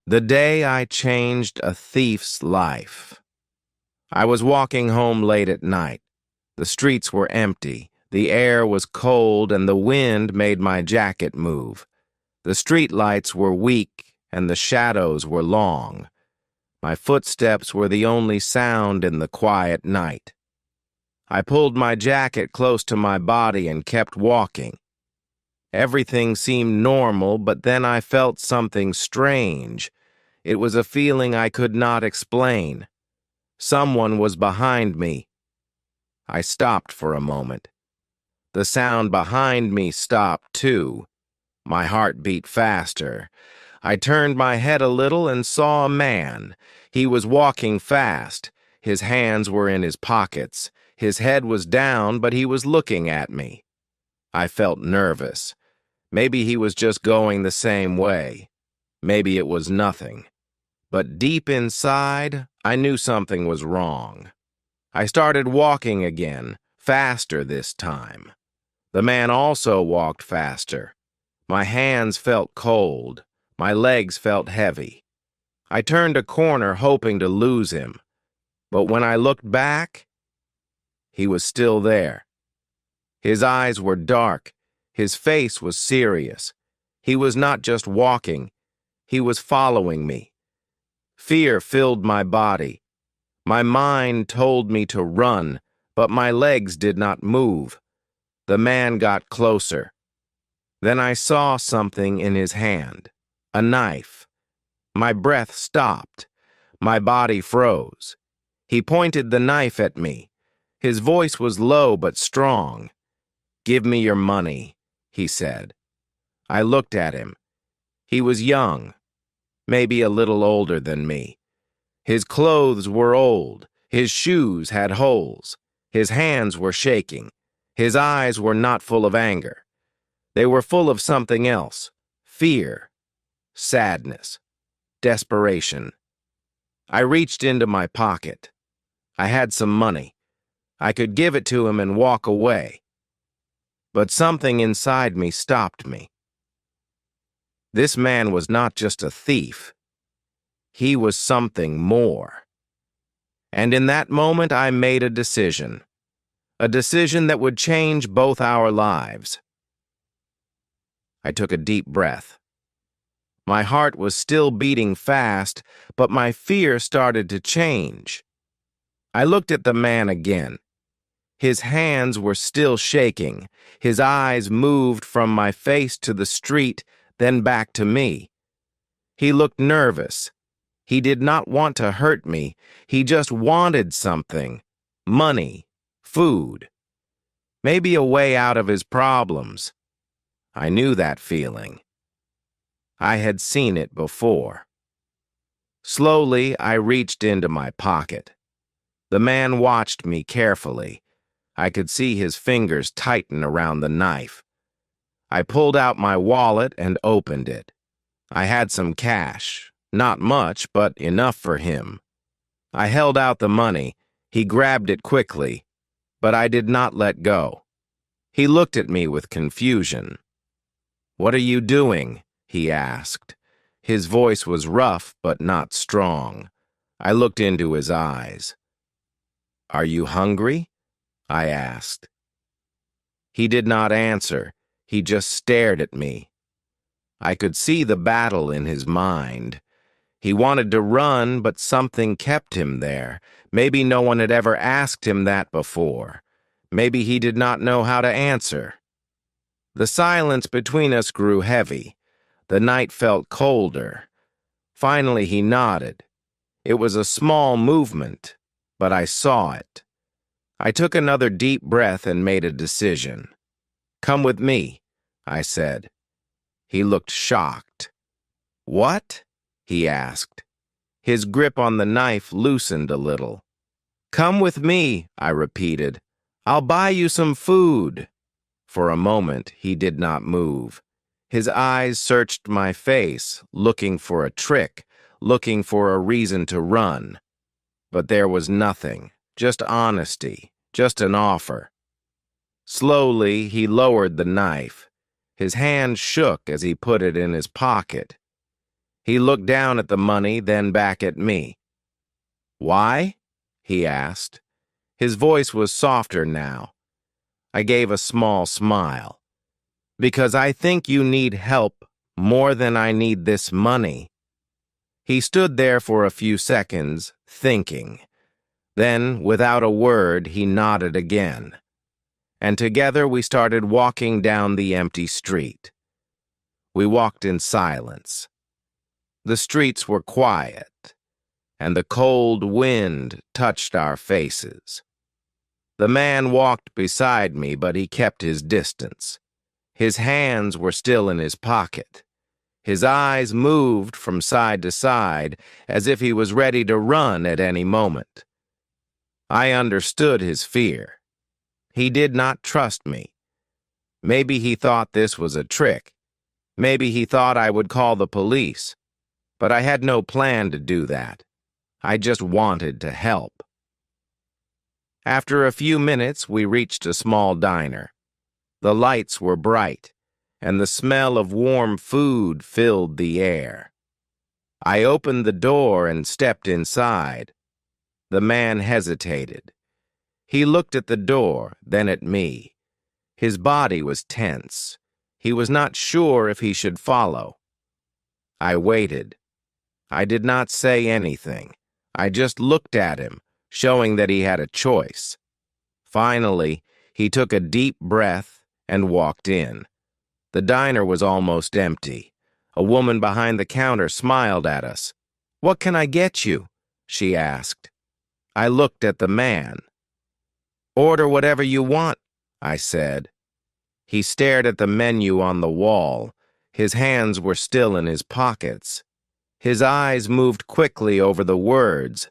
The day I changed a thief's life. I was walking home late at night. The streets were empty, the air was cold, and the wind made my jacket move. The street lights were weak, and the shadows were long. My footsteps were the only sound in the quiet night. I pulled my jacket close to my body and kept walking. Everything seemed normal, but then I felt something strange. It was a feeling I could not explain. Someone was behind me. I stopped for a moment. The sound behind me stopped too. My heart beat faster. I turned my head a little and saw a man. He was walking fast. His hands were in his pockets. His head was down, but he was looking at me. I felt nervous. Maybe he was just going the same way. Maybe it was nothing. But deep inside, I knew something was wrong. I started walking again, faster this time. The man also walked faster. My hands felt cold. My legs felt heavy. I turned a corner hoping to lose him. But when I looked back, he was still there. His eyes were dark. His face was serious. He was not just walking. He was following me. Fear filled my body. My mind told me to run, but my legs did not move. The man got closer. Then I saw something in his hand, a knife. My breath stopped. My body froze. He pointed the knife at me. His voice was low but strong. "Give me your money," he said. I looked at him. He was young, maybe a little older than me. His clothes were old. His shoes had holes. His hands were shaking. His eyes were not full of anger. They were full of something else: fear, sadness, desperation. I reached into my pocket. I had some money. I could give it to him and walk away. But something inside me stopped me. This man was not just a thief. He was something more. And in that moment, I made a decision that would change both our lives. I took a deep breath. My heart was still beating fast, but my fear started to change. I looked at the man again. His hands were still shaking. His eyes moved from my face to the street, then back to me. He looked nervous. He did not want to hurt me. He just wanted something: money, food, maybe a way out of his problems. I knew that feeling. I had seen it before. Slowly, I reached into my pocket. The man watched me carefully. I could see his fingers tighten around the knife. I pulled out my wallet and opened it. I had some cash. Not much, but enough for him. I held out the money. He grabbed it quickly, but I did not let go. He looked at me with confusion. "What are you doing?" he asked. His voice was rough but not strong. I looked into his eyes. "Are you hungry?" I asked. He did not answer. He just stared at me. I could see the battle in his mind. He wanted to run, but something kept him there. Maybe no one had ever asked him that before. Maybe he did not know how to answer. The silence between us grew heavy. The night felt colder. Finally, he nodded. It was a small movement, but I saw it. I took another deep breath and made a decision. "Come with me," I said. He looked shocked. "What?" he asked. His grip on the knife loosened a little. "Come with me," I repeated. "I'll buy you some food." For a moment, he did not move. His eyes searched my face, looking for a trick, looking for a reason to run. But there was nothing, just honesty, just an offer. Slowly, he lowered the knife. His hand shook as he put it in his pocket. He looked down at the money, then back at me. "Why?" he asked. His voice was softer now. I gave a small smile. "Because I think you need help more than I need this money." He stood there for a few seconds, thinking. Then, without a word, he nodded again. And together we started walking down the empty street. We walked in silence. The streets were quiet, and the cold wind touched our faces. The man walked beside me, but he kept his distance. His hands were still in his pocket. His eyes moved from side to side, as if he was ready to run at any moment. I understood his fear. He did not trust me. Maybe he thought this was a trick. Maybe he thought I would call the police. But I had no plan to do that. I just wanted to help. After a few minutes, we reached a small diner. The lights were bright, and the smell of warm food filled the air. I opened the door and stepped inside. The man hesitated. He looked at the door, then at me. His body was tense. He was not sure if he should follow. I waited. I did not say anything. I just looked at him, showing that he had a choice. Finally, he took a deep breath and walked in. The diner was almost empty. A woman behind the counter smiled at us. "What can I get you?" she asked. I looked at the man. "Order whatever you want," I said. He stared at the menu on the wall. His hands were still in his pockets. His eyes moved quickly over the words,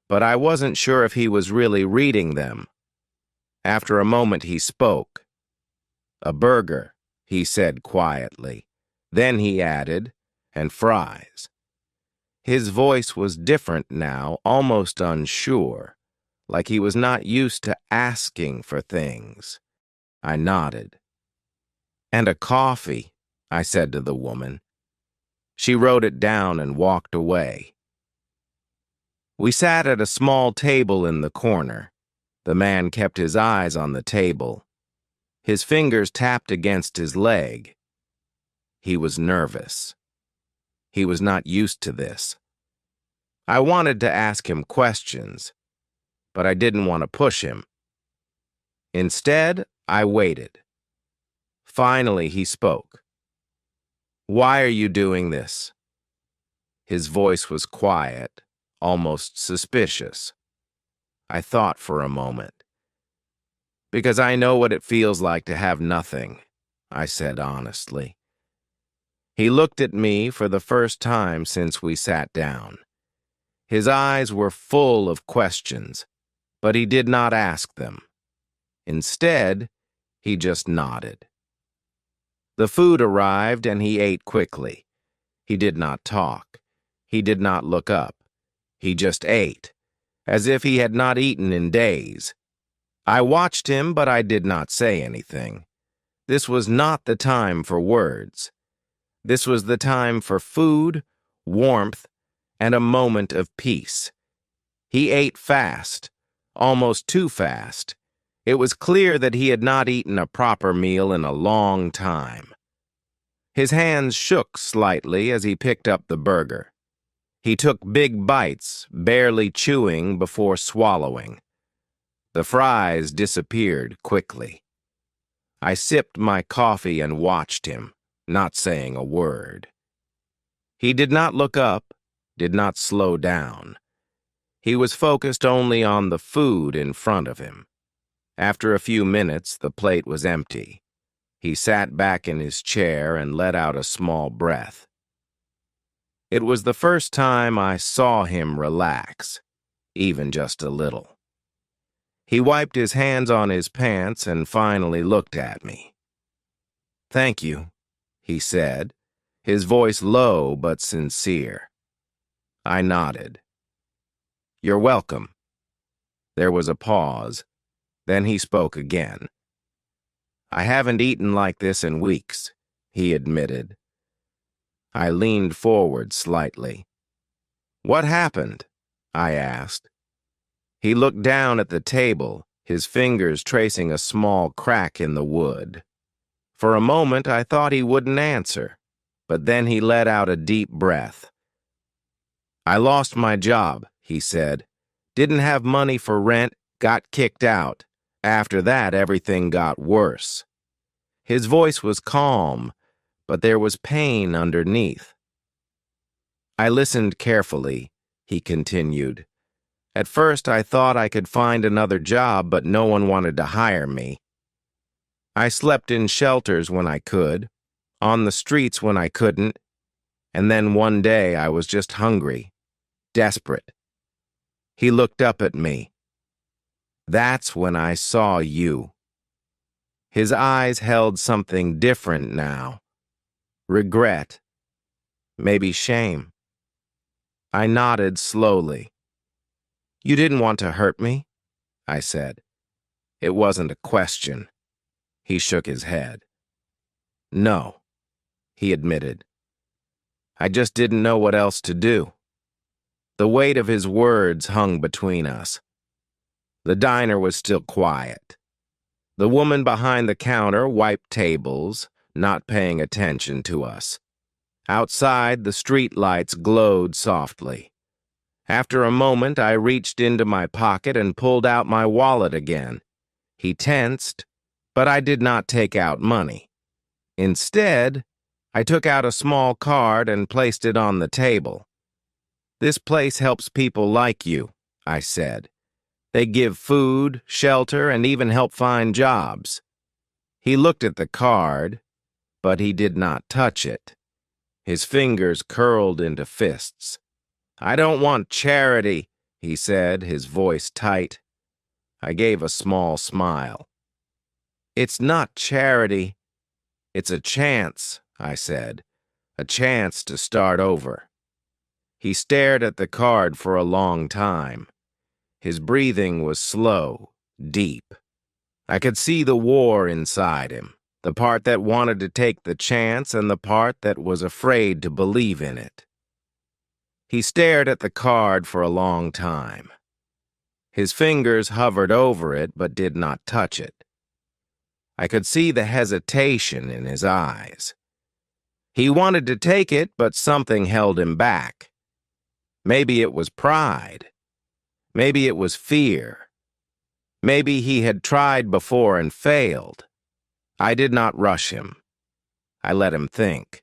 but I wasn't sure if he was really reading them. After a moment he spoke. "A burger," he said quietly. Then he added, "and fries." His voice was different now, almost unsure, like he was not used to asking for things. I nodded. "And a coffee," I said to the woman. She wrote it down and walked away. We sat at a small table in the corner. The man kept his eyes on the table. His fingers tapped against his leg. He was nervous. He was not used to this. I wanted to ask him questions, but I didn't want to push him. Instead, I waited. Finally, he spoke. "Why are you doing this?" His voice was quiet, almost suspicious. I thought for a moment. "Because I know what it feels like to have nothing," I said honestly. He looked at me for the first time since we sat down. His eyes were full of questions, but he did not ask them. Instead, he just nodded. The food arrived and he ate quickly. He did not talk. He did not look up. He just ate, as if he had not eaten in days. I watched him, but I did not say anything. This was not the time for words. This was the time for food, warmth, and a moment of peace. He ate fast, almost too fast. It was clear that he had not eaten a proper meal in a long time. His hands shook slightly as he picked up the burger. He took big bites, barely chewing before swallowing. The fries disappeared quickly. I sipped my coffee and watched him, not saying a word. He did not look up, did not slow down. He was focused only on the food in front of him. After a few minutes, the plate was empty. He sat back in his chair and let out a small breath. It was the first time I saw him relax, even just a little. He wiped his hands on his pants and finally looked at me. "Thank you," he said, his voice low but sincere. I nodded. "You're welcome." There was a pause. Then he spoke again. "I haven't eaten like this in weeks," he admitted. I leaned forward slightly. "What happened?" I asked. He looked down at the table, his fingers tracing a small crack in the wood. For a moment, I thought he wouldn't answer, but then he let out a deep breath. "I lost my job," he said. "Didn't have money for rent, got kicked out. After that, everything got worse." His voice was calm, but there was pain underneath. I listened carefully, he continued. "At first, I thought I could find another job, but no one wanted to hire me. I slept in shelters when I could, on the streets when I couldn't, and then one day I was just hungry, desperate." He looked up at me. "That's when I saw you." His eyes held something different now. Regret. Maybe shame. I nodded slowly. "You didn't want to hurt me?" I said. It wasn't a question. He shook his head. "No," he admitted. "I just didn't know what else to do." The weight of his words hung between us. The diner was still quiet. The woman behind the counter wiped tables, not paying attention to us. Outside, the street lights glowed softly. After a moment, I reached into my pocket and pulled out my wallet again. He tensed, but I did not take out money. Instead, I took out a small card and placed it on the table. "This place helps people like you," I said. "They give food, shelter, and even help find jobs." He looked at the card, but he did not touch it. His fingers curled into fists. "I don't want charity," he said, his voice tight. I gave a small smile. "It's not charity. It's a chance," I said. "A chance to start over." He stared at the card for a long time. His breathing was slow, deep. I could see the war inside him, the part that wanted to take the chance and the part that was afraid to believe in it. He stared at the card for a long time. His fingers hovered over it but did not touch it. I could see the hesitation in his eyes. He wanted to take it, but something held him back. Maybe it was pride. Maybe it was fear. Maybe he had tried before and failed. I did not rush him. I let him think.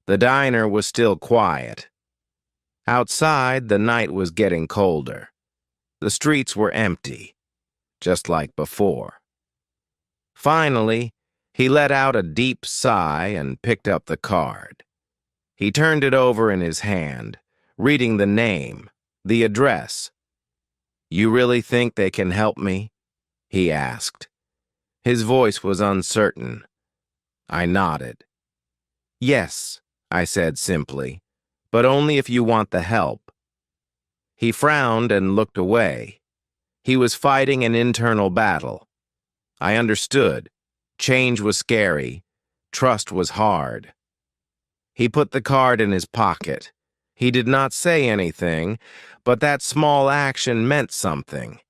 The diner was still quiet. Outside, the night was getting colder. The streets were empty, just like before. Finally, he let out a deep sigh and picked up the card. He turned it over in his hand, reading the name, the address. "You really think they can help me?" he asked. His voice was uncertain. I nodded. "Yes," I said simply, "but only if you want the help." He frowned and looked away. He was fighting an internal battle. I understood. Change was scary. Trust was hard. He put the card in his pocket. He did not say anything, but that small action meant something.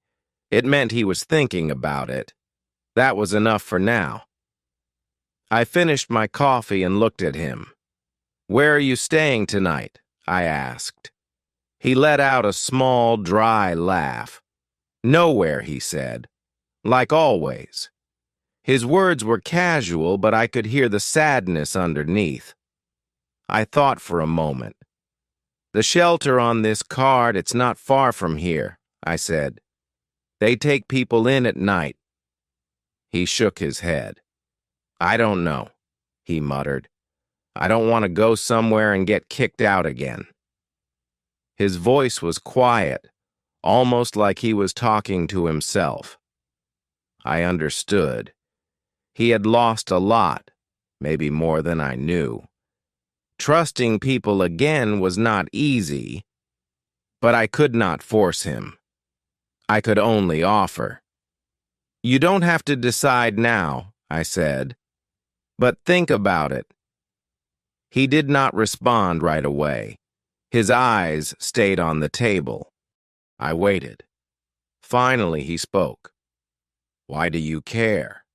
It meant he was thinking about it. That was enough for now. I finished my coffee and looked at him. "Where are you staying tonight?" I asked. He let out a small, dry laugh. "Nowhere," he said. "Like always." His words were casual, but I could hear the sadness underneath. I thought for a moment. "The shelter on this card, it's not far from here," I said. "They take people in at night." He shook his head. "I don't know," he muttered. "I don't want to go somewhere and get kicked out again." His voice was quiet, almost like he was talking to himself. I understood. He had lost a lot, maybe more than I knew. Trusting people again was not easy, but I could not force him. I could only offer. "You don't have to decide now," I said, "but think about it." He did not respond right away. His eyes stayed on the table. I waited. Finally, he spoke. "Why do you care?"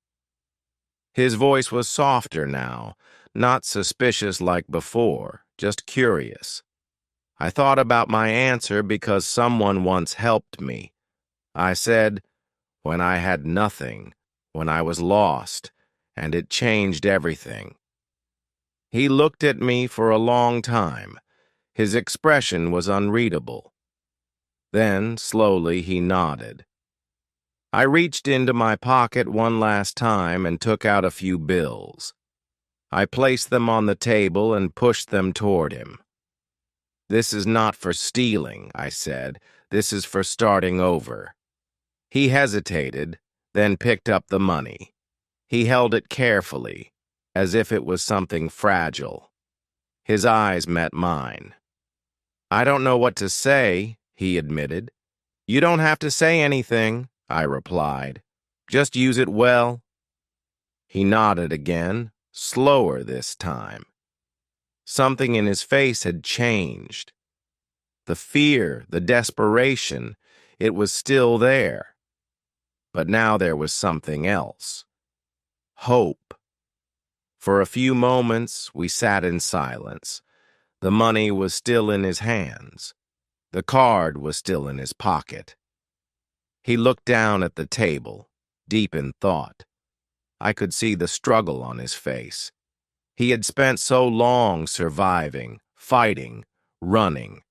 His voice was softer now, not suspicious like before, just curious. I thought about my answer because someone once helped me. I said, when I had nothing, when I was lost, and it changed everything. He looked at me for a long time. His expression was unreadable. Then, slowly, he nodded. I reached into my pocket one last time and took out a few bills. I placed them on the table and pushed them toward him. "This is not for stealing," I said. "This is for starting over." He hesitated, then picked up the money. He held it carefully, as if it was something fragile. His eyes met mine. "I don't know what to say," he admitted. "You don't have to say anything," I replied. "Just use it well." He nodded again, slower this time. Something in his face had changed. The fear, the desperation, it was still there. But now there was something else. Hope. For a few moments, we sat in silence. The money was still in his hands. The card was still in his pocket. He looked down at the table, deep in thought. I could see the struggle on his face. He had spent so long surviving, fighting, running.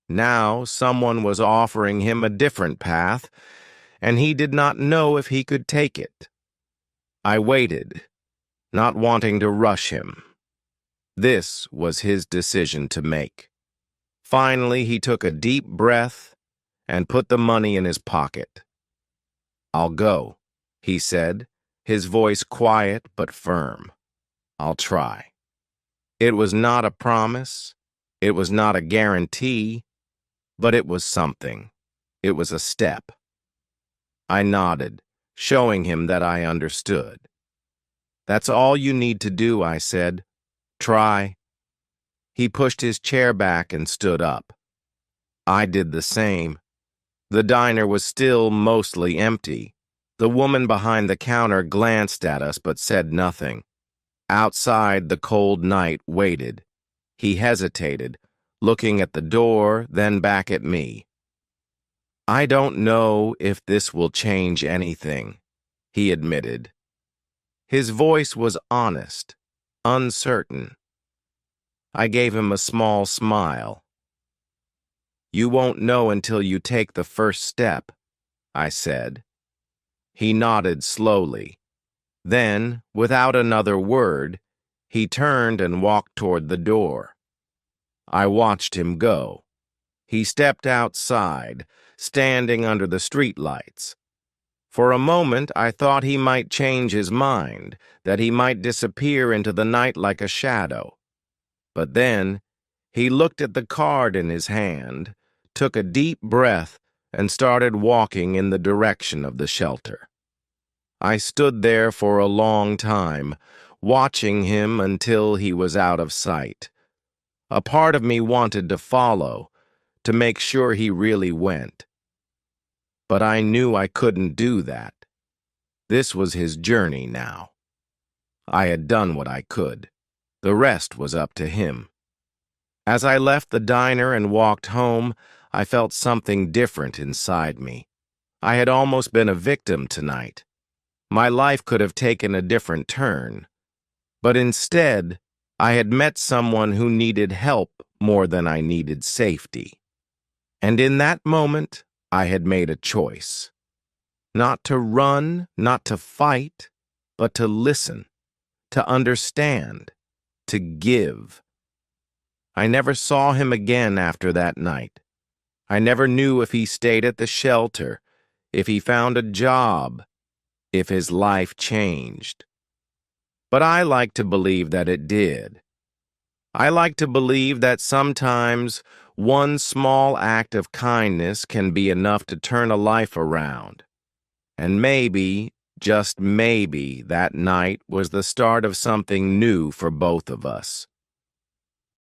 Now someone was offering him a different path, and he did not know if he could take it. I waited, not wanting to rush him. This was his decision to make. Finally, he took a deep breath and put the money in his pocket. "I'll go," he said, his voice quiet but firm. "I'll try." It was not a promise. It was not a guarantee, but it was something. It was a step. I nodded, showing him that I understood. "That's all you need to do," I said. "Try." He pushed his chair back and stood up. I did the same. The diner was still mostly empty. The woman behind the counter glanced at us but said nothing. Outside, the cold night waited. He hesitated, looking at the door, then back at me. "I don't know if this will change anything," he admitted. His voice was honest, uncertain. I gave him a small smile. "You won't know until you take the first step," I said. He nodded slowly. Then, without another word, he turned and walked toward the door. I watched him go. He stepped outside, standing under the streetlights. For a moment, I thought he might change his mind, that he might disappear into the night like a shadow. But then, he looked at the card in his hand, took a deep breath, and started walking in the direction of the shelter. I stood there for a long time, watching him until he was out of sight. A part of me wanted to follow, to make sure he really went. But I knew I couldn't do that. This was his journey now. I had done what I could. The rest was up to him. As I left the diner and walked home, I felt something different inside me. I had almost been a victim tonight. My life could have taken a different turn. But instead, I had met someone who needed help more than I needed safety. And in that moment, I had made a choice. Not to run, not to fight, but to listen, to understand, to give. I never saw him again after that night. I never knew if he stayed at the shelter, if he found a job, if his life changed. But I like to believe that it did. I like to believe that sometimes one small act of kindness can be enough to turn a life around. And maybe, just maybe, that night was the start of something new for both of us.